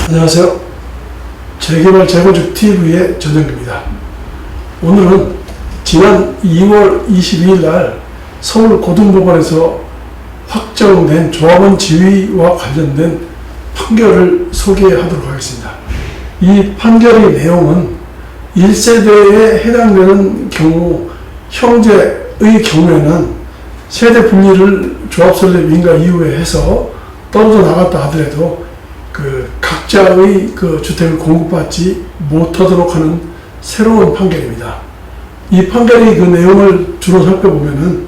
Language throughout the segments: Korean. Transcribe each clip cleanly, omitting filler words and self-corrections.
안녕하세요. 재개발 재건축 TV의 전영기입니다. 오늘은 지난 2월 22일 날 서울고등법원에서 확정된 조합원 지위와 관련된 판결을 소개하도록 하겠습니다. 이 판결의 내용은 1세대에 해당되는 경우 형제의 경우에는 세대 분리를 조합설립 인가 이후에 해서 떨어져 나갔다 하더라도 각자의 주택을 공급받지 못하도록 하는 새로운 판결입니다. 이 판결의 내용을 주로 살펴보면은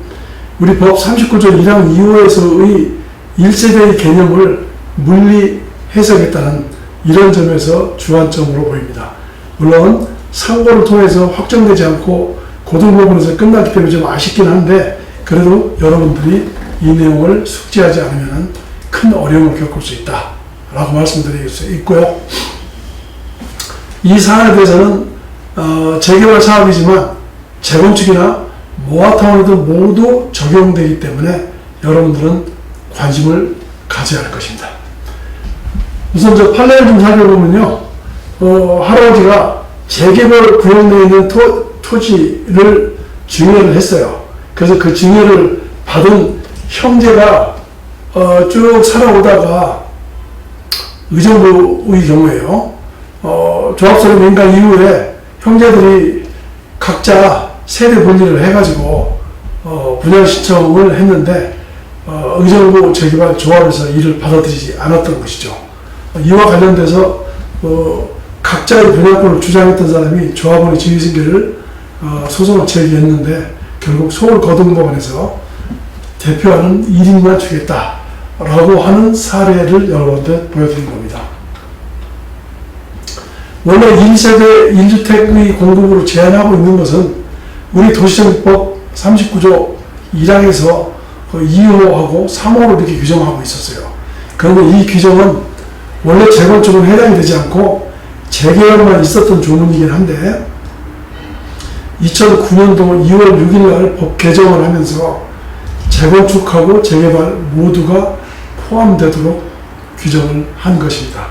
우리 법 39조 1항 2호에서의 1세대의 개념을 분리 해석했다는 이런 점에서 주안점으로 보입니다. 물론 상고를 통해서 확정되지 않고 고등법원에서 끝났기 때문에 좀 아쉽긴 한데, 그래도 여러분들이 이 내용을 숙지하지 않으면 큰 어려움을 겪을 수 있다 라고 말씀드릴 수 있고요. 이 사안에 대해서는 재개발 사업이지만 재건축이나 모아타운에도 모두 적용되기 때문에 여러분들은 관심을 가져야 할 것입니다. 우선 저 판례를 좀 살펴보면요, 할아버지가 재개발 구역 내에 있는 토지를 증여를 했어요. 그래서 그 증여를 받은 형제가 쭉 살아오다가 의정부의 경우에요, 조합설립 인가 이후에 형제들이 각자 세대 분리를 해가지고 분양 신청을 했는데 의정부 재개발 조합에서 이를 받아들이지 않았던 것이죠. 이와 관련돼서 각자의 분양권을 주장했던 사람이 조합원의 지위승계를 소송을 제기했는데, 결국 서울고등법원에서 대표하는 1인만 주겠다 라고 하는 사례를 여러분한테 보여드린 겁니다. 원래 1세대 1주택의 공급으로 제한하고 있는 것은 우리 도시정비법 39조 1항에서 2호하고 3호로 이렇게 규정하고 있었어요. 그런데 이 규정은 원래 재건축은 해당이 되지 않고 재개발만 있었던 조문이긴 한데, 2009년도 2월 6일 날 법 개정을 하면서 재건축하고 재개발 모두가 포함되도록 규정을 한 것입니다.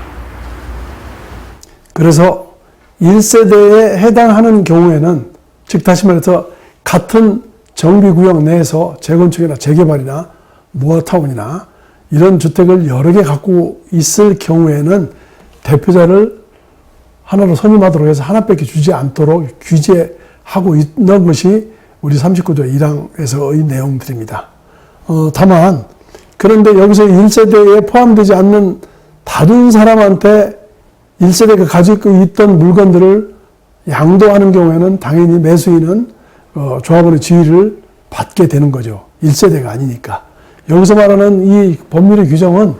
그래서 1세대에 해당하는 경우에는, 즉 다시 말해서 같은 정비구역 내에서 재건축이나 재개발이나 모아타운이나 이런 주택을 여러 개 갖고 있을 경우에는 대표자를 하나로 선임하도록 해서 하나밖에 주지 않도록 규제하고 있는 것이 우리 39조 1항에서의 내용들입니다. 다만 그런데 여기서 1세대에 포함되지 않는 다른 사람한테 1세대가 가지고 있던 물건들을 양도하는 경우에는 당연히 매수인은 조합원의 지위를 받게 되는 거죠. 1세대가 아니니까. 여기서 말하는 이 법률의 규정은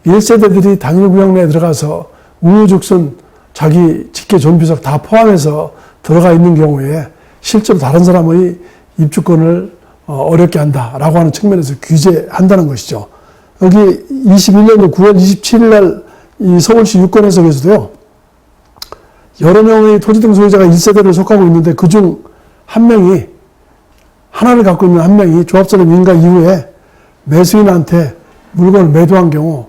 1세대들이 단일 구역 내에 들어가서 우후죽순 자기 직계 존비속 다 포함해서 들어가 있는 경우에 실제로 다른 사람의 입주권을 어렵게 한다라고 하는 측면에서 규제한다는 것이죠. 여기 21년도 9월 27일 날 이 서울시 유권 해석에서도요, 여러 명의 토지 등 소유자가 1세대를 속하고 있는데 그중 한 명이, 하나를 갖고 있는 한 명이 조합설립 인가 이후에 매수인한테 물건을 매도한 경우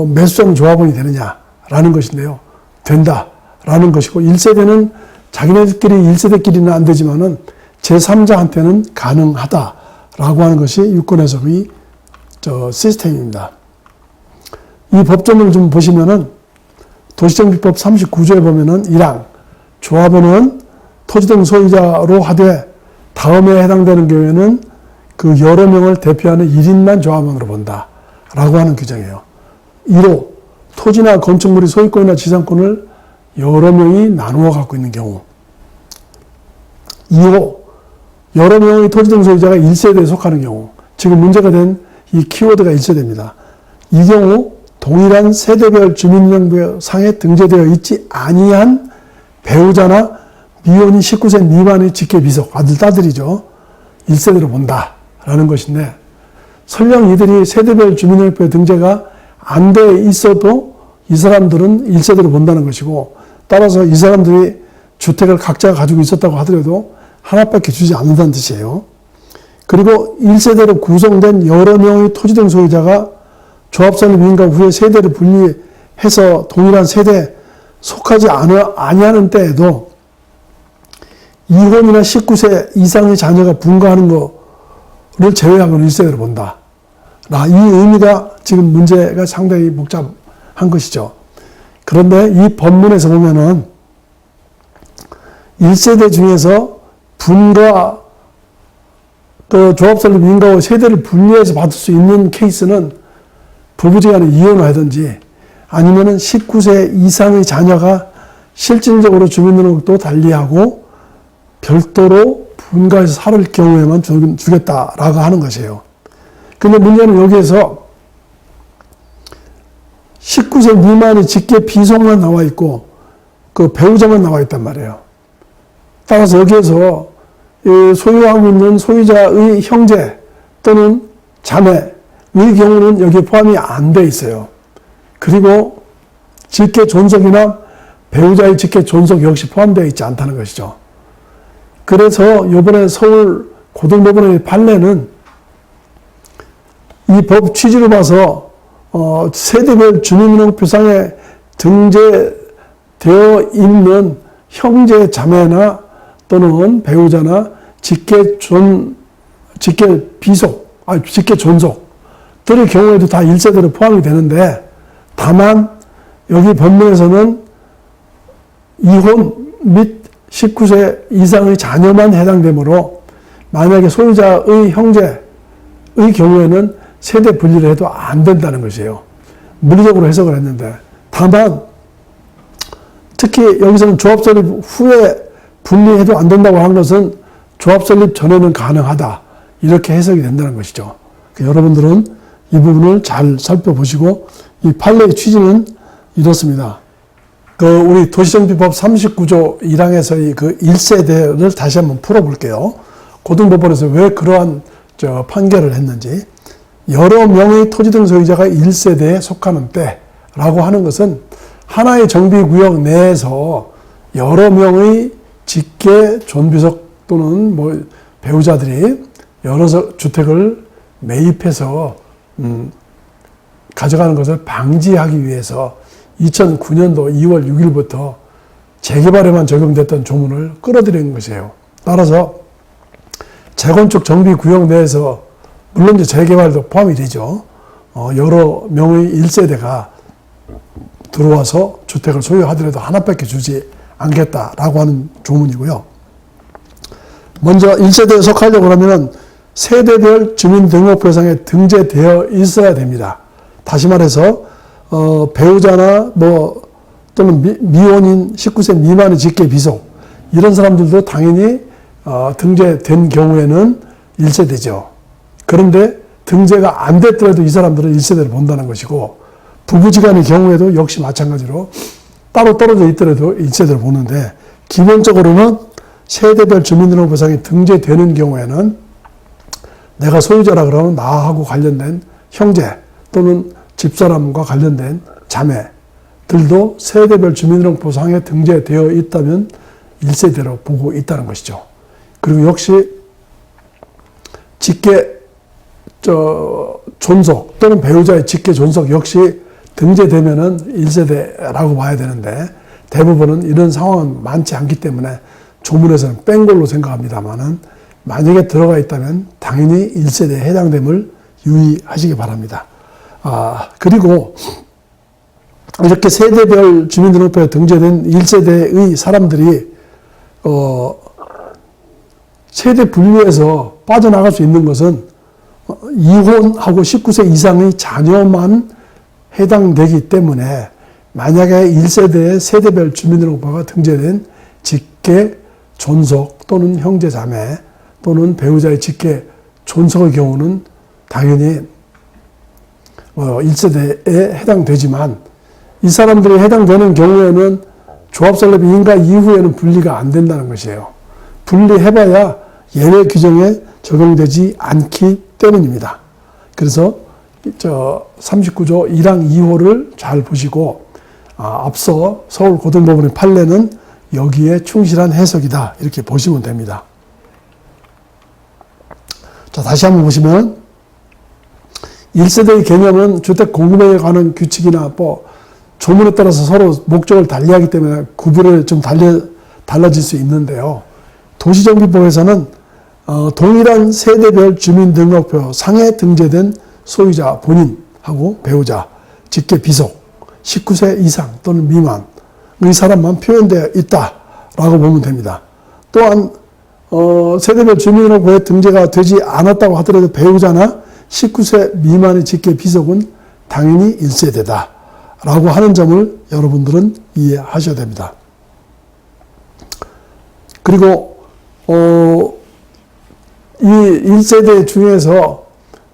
매수자는 조합원이 되느냐라는 것인데요, 된다라는 것이고, 1세대는 자기네들끼리 1세대끼리는 안 되지만은 제3자한테는 가능하다라고 하는 것이 유권 해석의 시스템입니다. 이 법조문을 좀 보시면은 도시정비법 39조에 보면은 1항 조합원은 토지 등 소유자로 하되 다음에 해당되는 경우에는 그 여러 명을 대표하는 1인만 조합원으로 본다 라고 하는 규정이에요. 1호 토지나 건축물의 소유권이나 지상권을 여러 명이 나누어 갖고 있는 경우. 2호 여러 명의 토지 등 소유자가 1세대에 속하는 경우. 지금 문제가 된 이 키워드가 1세대입니다. 이 경우 동일한 세대별 주민등록상에 등재되어 있지 아니한 배우자나 미혼이 19세 미만의 직계 비속, 아들, 딸들이죠. 1세대로 본다라는 것인데, 설령 이들이 세대별 주민등록부에 등재가 안 돼 있어도 이 사람들은 1세대로 본다는 것이고, 따라서 이 사람들이 주택을 각자가 가지고 있었다고 하더라도 하나밖에 주지 않는다는 뜻이에요. 그리고 1세대로 구성된 여러 명의 토지 등 소유자가 조합설립 인가 후에 세대를 분리해 해서 동일한 세대에 속하지 아니하는 때에도 이혼이나 19세 이상의 자녀가 분가하는 거를 제외하고는 1세대로 본다. 이 의미가 지금 문제가 상당히 복잡한 것이죠. 그런데 이 법문에서 보면은 1세대 중에서 분가, 조합설립 인가와 세대를 분리해서 받을 수 있는 케이스는 부부지간에 이혼을 하든지 아니면은 19세 이상의 자녀가 실질적으로 주민등록도 달리하고 별도로 분가해서 살 경우에만 주겠다라고 하는 것이에요. 근데 문제는 여기에서 19세 미만의 직계 비속만 나와 있고 그 배우자만 나와 있단 말이에요. 따라서 여기에서 소유하고 있는 소유자의 형제 또는 자매의 경우는 여기에 포함이 안 돼 있어요. 그리고 직계 존속이나 배우자의 직계 존속 역시 포함되어 있지 않다는 것이죠. 그래서 이번에 서울 고등법원의 판례는 이 법 취지로 봐서 세대별 주민등록표상에 등재되어 있는 형제 자매나 또는 배우자나 직계 존속들의 경우에도 다 1세대로 포함이 되는데, 다만 여기 법문에서는 이혼 및 19세 이상의 자녀만 해당되므로 만약에 소유자의 형제의 경우에는 세대 분리를 해도 안 된다는 것이에요. 물리적으로 해석을 했는데, 다만 특히 여기서는 조합설립 후에 분리해도 안 된다고 하는 것은 조합설립 전에는 가능하다, 이렇게 해석이 된다는 것이죠. 여러분들은 이 부분을 잘 살펴보시고, 이 판례의 취지는 이렇습니다. 우리 도시정비법 39조 1항에서의 그 1세대를 다시 한번 풀어볼게요. 고등법원에서 왜 그러한 판결을 했는지. 여러 명의 토지 등 소유자가 1세대에 속하는 때라고 하는 것은 하나의 정비구역 내에서 여러 명의 직계 존비속 또는 배우자들이 여러 주택을 매입해서 가져가는 것을 방지하기 위해서 2009년도 2월 6일부터 재개발에만 적용됐던 조문을 끌어들이는 것이에요. 따라서 재건축 정비구역 내에서 물론 이제 재개발도 포함이 되죠. 여러 명의 1세대가 들어와서 주택을 소유하더라도 하나밖에 주지 않겠다라고 하는 조문이고요. 먼저 1세대에 속하려고 하면 세대별 주민등록표상에 등재되어 있어야 됩니다. 다시 말해서 배우자나 또는 미혼인 19세 미만의 직계 비속 이런 사람들도 당연히 등재된 경우에는 1세대죠. 그런데 등재가 안 됐더라도 이 사람들은 1세대를 본다는 것이고, 부부지간의 경우에도 역시 마찬가지로 따로 떨어져 있더라도 1세대를 보는데, 기본적으로는 세대별 주민등록표상에 등재되는 경우에는 내가 소유자라 그러면 나하고 관련된 형제 또는 집사람과 관련된 자매들도 세대별 주민등록표상에 등재되어 있다면 1세대로 보고 있다는 것이죠. 그리고 역시 직계 존속 또는 배우자의 직계 존속 역시 등재되면은 1세대라고 봐야 되는데, 대부분은 이런 상황은 많지 않기 때문에 조문에서는 뺀 걸로 생각합니다만은, 만약에 들어가 있다면 당연히 1세대에 해당됨을 유의하시기 바랍니다. 그리고 이렇게 세대별 주민등록표에 등재된 1세대의 사람들이 세대 분리에서 빠져나갈 수 있는 것은 이혼하고 19세 이상의 자녀만 해당되기 때문에, 만약에 1세대에 세대별 주민등록표가 등재된 직계 존속 또는 형제 자매 또는 배우자의 직계 존속의 경우는 당연히 1세대에 해당되지만, 이 사람들이 해당되는 경우에는 조합설립 인가 이후에는 분리가 안 된다는 것이에요. 분리해봐야 예외 규정에 적용되지 않기 때문입니다. 그래서 39조 1항 2호를 잘 보시고, 앞서 서울고등법원의 판례는 여기에 충실한 해석이다, 이렇게 보시면 됩니다. 자, 다시 한번 보시면 1세대의 개념은 주택 공급에 관한 규칙이나 조문에 따라서 서로 목적을 달리하기 때문에 구분을 좀 달라질 수 있는데요. 도시정비법에서는 동일한 세대별 주민등록표 상에 등재된 소유자 본인하고 배우자, 직계 비속, 19세 이상 또는 미만의 사람만 표현되어 있다라고 보면 됩니다. 또한 세대별 주민등록표에 등재가 되지 않았다고 하더라도 배우자나 19세 미만의 직계 비속은 당연히 1세대다 라고 하는 점을 여러분들은 이해하셔야 됩니다. 그리고 이 1세대 중에서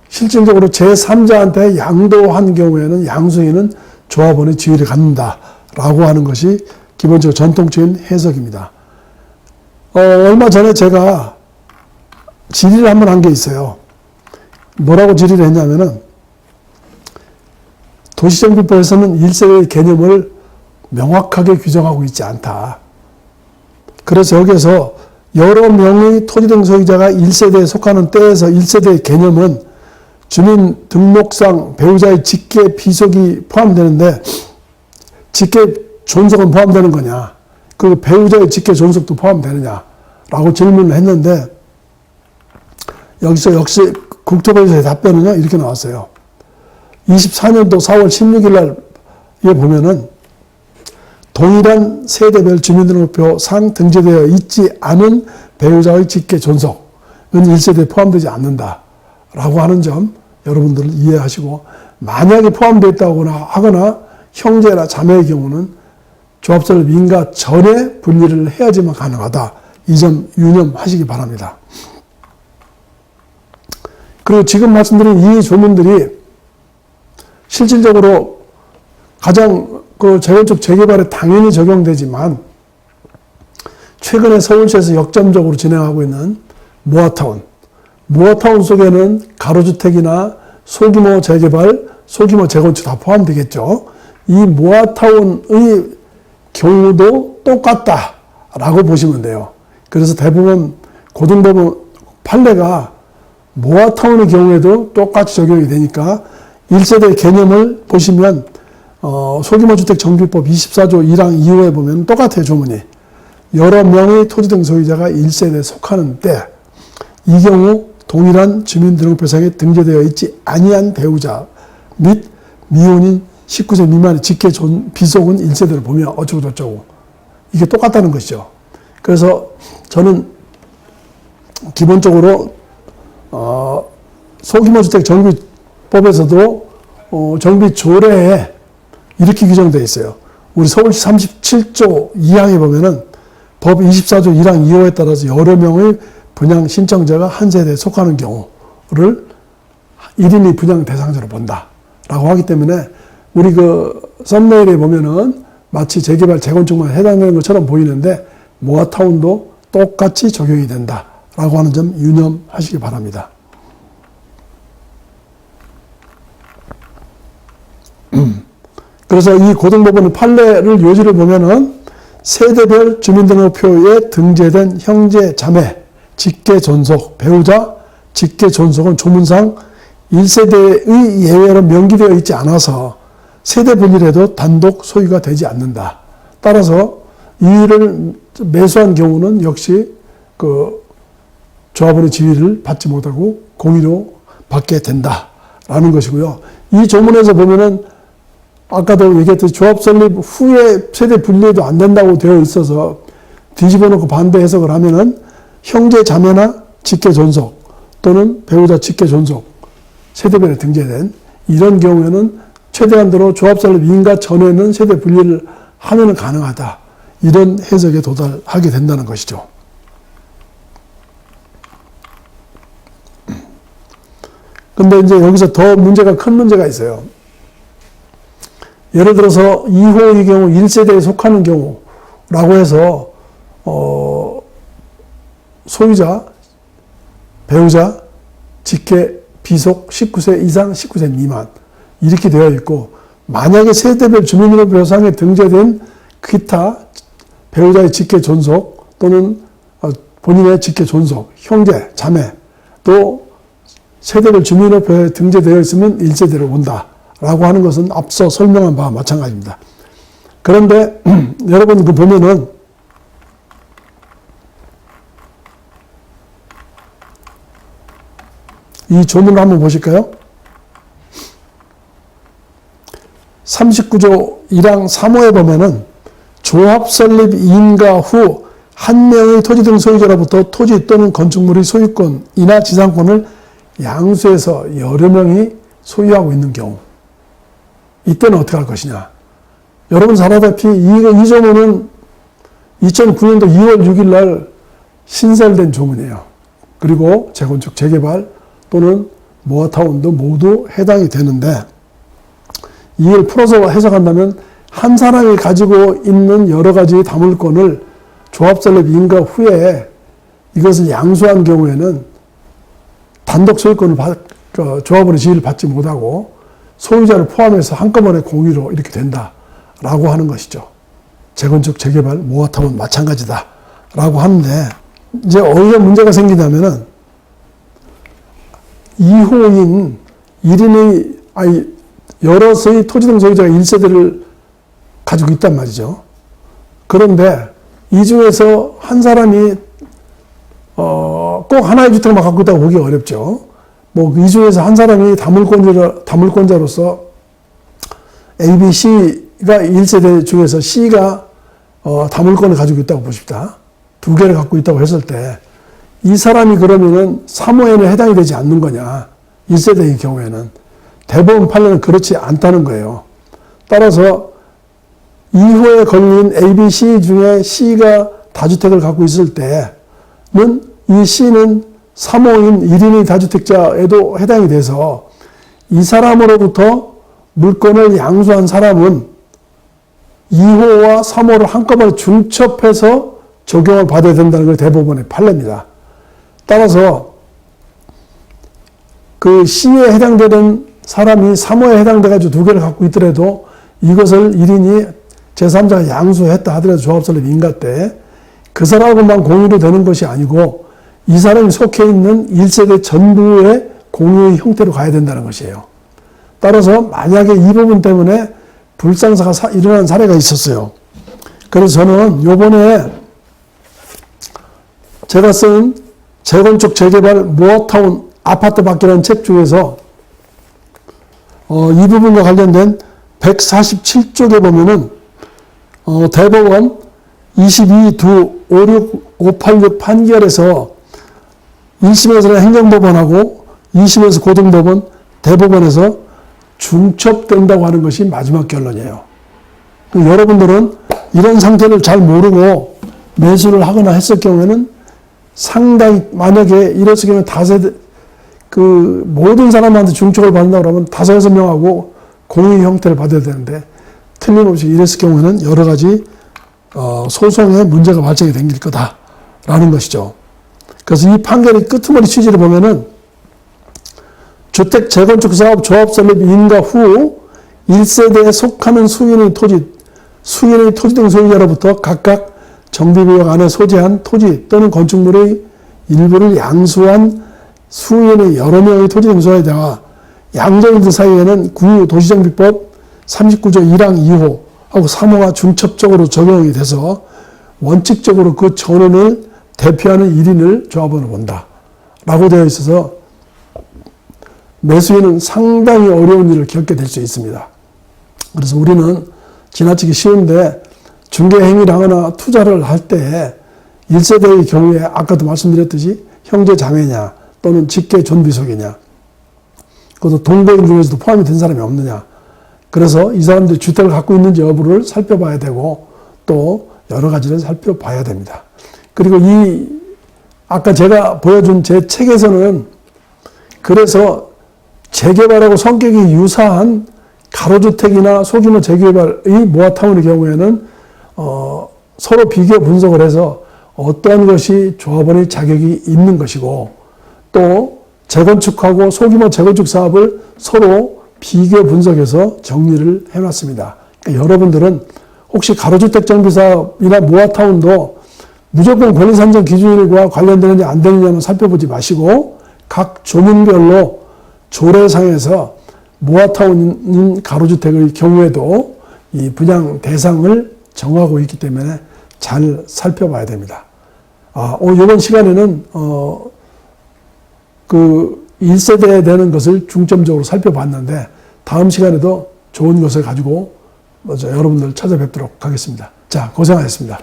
실질적으로 제3자한테 양도한 경우에는 양수인은 조합원의 지위를 갖는다라고 하는 것이 기본적으로 전통적인 해석입니다. 얼마 전에 제가 질의를 한번 한 게 있어요. 뭐라고 질의를 했냐면은 도시정비법에서는 1세대의 개념을 명확하게 규정하고 있지 않다. 그래서 여기에서 여러 명의 토지 등 소유자가 1세대에 속하는 때에서 1세대의 개념은 주민등록상 배우자의 직계 비속이 포함되는데 직계 존속은 포함되는 거냐? 그 배우자의 직계 존속도 포함되느냐라고 질문을 했는데 여기서 역시 국토부에서의 답변은요 이렇게 나왔어요. 24년도 4월 16일 날에 보면은 동일한 세대별 주민등록표 상 등재되어 있지 않은 배우자의 직계 존속은 1세대에 포함되지 않는다라고 하는 점 여러분들 이해하시고, 만약에 포함되어 있다거나 하거나 형제나 자매의 경우는 조합설립 인가 전에 분리를 해야지만 가능하다. 이 점 유념하시기 바랍니다. 그리고 지금 말씀드린 이 조문들이 실질적으로 가장 재건축 재개발에 당연히 적용되지만 최근에 서울시에서 역점적으로 진행하고 있는 모아타운 속에는 가로주택이나 소규모 재개발, 소규모 재건축 다 포함되겠죠. 이 모아타운의 경우도 똑같다라고 보시면 돼요. 그래서 대부분 고등법원 판례가 모아타운의 경우에도 똑같이 적용이 되니까 1세대 개념을 보시면 소규모주택 정비법 24조 1항 2호에 보면 똑같아요. 조문이. 여러 명의 토지 등 소유자가 1세대에 속하는 때 이 경우 동일한 주민등록표상에 등재되어 있지 아니한 배우자 및 미혼인 19세 미만의 직계 비속은 1세대로 보면 어쩌고 저쩌고 이게 똑같다는 것이죠. 그래서 저는 기본적으로 소규모주택 정비법에서도 정비조례에 이렇게 규정되어 있어요. 우리 서울시 37조 2항에 보면은 법 24조 1항 2호에 따라서 여러 명의 분양 신청자가 한 세대에 속하는 경우를 1인이 분양 대상자로 본다라고 하기 때문에 우리 썸네일에 보면은 마치 재개발, 재건축만 해당되는 것처럼 보이는데 모아타운도 똑같이 적용이 된다라고 하는 점 유념하시기 바랍니다. 그래서 이 고등법원의 판례를 요지를 보면은 세대별 주민등록표에 등재된 형제, 자매, 직계 존속, 배우자, 직계 존속은 조문상 1세대의 예외로 명기되어 있지 않아서 세대 분리해도 단독 소유가 되지 않는다. 따라서 이를 매수한 경우는 역시 조합원의 지위를 받지 못하고 공유로 받게 된다라는 것이고요. 이 조문에서 보면은 아까도 얘기했듯이 조합 설립 후에 세대 분리해도 안 된다고 되어 있어서 뒤집어 놓고 반대 해석을 하면은 형제 자매나 직계 존속 또는 배우자 직계 존속 세대별에 등재된 이런 경우에는 최대한도로 조합 설립 인가 전에는 세대 분리를 하면 가능하다. 이런 해석에 도달하게 된다는 것이죠. 근데 이제 여기서 더 큰 문제가 있어요. 예를 들어서 2호의 경우 1세대에 속하는 경우라고 해서 소유자, 배우자, 직계, 비속 19세 이상, 19세 미만 이렇게 되어 있고, 만약에 세대별 주민등록표상에 등재된 기타 배우자의 직계 존속 또는 본인의 직계 존속, 형제, 자매 또 세대별 주민등록표에 등재되어 있으면 1세대로 온다 라고 하는 것은 앞서 설명한 바와 마찬가지입니다. 그런데 여러분 그 보면은 이 조문을 한번 보실까요? 39조 1항 3호에 보면은 조합 설립 인가 후 한 명의 토지 등 소유자로부터 토지 또는 건축물의 소유권이나 지상권을 양수해서 여러 명이 소유하고 있는 경우, 이때는 어떻게 할 것이냐. 여러분 잘 알다시피 이 조문은 2009년도 2월 6일 날 신설된 조문이에요. 그리고 재건축, 재개발 또는 모아타운도 모두 해당이 되는데, 이걸 풀어서 해석한다면 한 사람이 가지고 있는 여러 가지 다물권을 조합 설립 인가 후에 이것을 양수한 경우에는 단독 소유권을 조합원의 지위를 받지 못하고 소유자를 포함해서 한꺼번에 공유로 이렇게 된다라고 하는 것이죠. 재건축, 재개발, 모아타운 마찬가지다라고 하는데, 이제 어디에 문제가 생기냐면은 2호인 1인의 여러의 토지 등 소유자가 1세대를 가지고 있단 말이죠. 그런데 이 중에서 한 사람이 꼭 하나의 주택만 갖고 있다고 보기 어렵죠. 뭐 이 중에서 한 사람이 다물권자로서 A, B, C가 1세대 중에서 C가 다물권을 가지고 있다고 보십시다. 두 개를 갖고 있다고 했을 때 이 사람이 그러면은 3호에는 해당이 되지 않는 거냐. 1세대의 경우에는. 대법원 판례는 그렇지 않다는 거예요. 따라서 2호에 걸린 A, B, C 중에 C가 다주택을 갖고 있을 때는 이 C는 3호인 1인의 다주택자에도 해당이 돼서 이 사람으로부터 물권을 양수한 사람은 2호와 3호를 한꺼번에 중첩해서 적용을 받아야 된다는 게 대법원의 판례입니다. 따라서 그 C에 해당되는 사람이 3호에 해당돼가지고 두 개를 갖고 있더라도 이것을 1인이 제3자가 양수했다 하더라도 조합설립 인가 때 그 사람하고만 공유로 되는 것이 아니고 이 사람이 속해 있는 1세대 전부의 공유의 형태로 가야 된다는 것이에요. 따라서 만약에 이 부분 때문에 불상사가 일어난 사례가 있었어요. 그래서 저는 요번에 제가 쓴 재건축, 재개발, 모아타운, 아파트 받기라는 책 중에서 이 부분과 관련된 147쪽에 보면은 대법원 22-586 판결에서 1심에서는 행정법원하고 2심에서 고등법원, 대법원에서 중첩된다고 하는 것이 마지막 결론이에요. 여러분들은 이런 상태를 잘 모르고 매수를 하거나 했을 경우에는 상당히, 만약에 이랬을 경우에 다세대, 모든 사람한테 중첩을 받는다고 하면 5-6명하고 공유 형태를 받아야 되는데, 틀림없이 이랬을 경우에는 여러 가지 소송에 문제가 발생이 생길 거다라는 것이죠. 그래서 이 판결의 끄트머리 취지를 보면은 주택 재건축 사업 조합 설립 인가 후 1세대에 속하는 수인의 토지 등 소유자로부터 각각 정비구역 안에 소재한 토지 또는 건축물의 일부를 양수한 수인의 여러 명의 토지 등 소유자와 양정인들 사이에는 구도시정비법 39조 1항 2호하고 3호가 중첩적으로 적용이 돼서 원칙적으로 그 전원을 대표하는 1인을 조합원으로 본다 라고 되어 있어서 매수인은 상당히 어려운 일을 겪게 될 수 있습니다. 그래서 우리는 지나치기 쉬운데 중개행위를 하거나 투자를 할 때 1세대의 경우에 아까도 말씀드렸듯이 형제 자매냐 또는 직계 존비속이냐, 그것도 동거인 중에서도 포함이 된 사람이 없느냐, 그래서 이 사람들이 주택을 갖고 있는지 여부를 살펴봐야 되고 또 여러 가지를 살펴봐야 됩니다. 그리고 아까 제가 보여준 제 책에서는 그래서 재개발하고 성격이 유사한 가로주택이나 소규모 재개발의 모아타운의 경우에는 서로 비교 분석을 해서 어떠한 것이 조합원의 자격이 있는 것이고 또 재건축하고 소규모 재건축 사업을 서로 비교 분석해서 정리를 해놨습니다. 그러니까 여러분들은 혹시 가로주택 정비사업이나 모아타운도 무조건 권리산정 기준일과 관련되느냐 안 되느냐만 살펴보지 마시고 각 조문별로 조례상에서 모아타운인 가로주택의 경우에도 이 분양 대상을 정하고 있기 때문에 잘 살펴봐야 됩니다. 이번 시간에는, 그 1세대 되는 것을 중점적으로 살펴봤는데, 다음 시간에도 좋은 것을 가지고 여러분들 찾아뵙도록 하겠습니다. 자, 고생하셨습니다.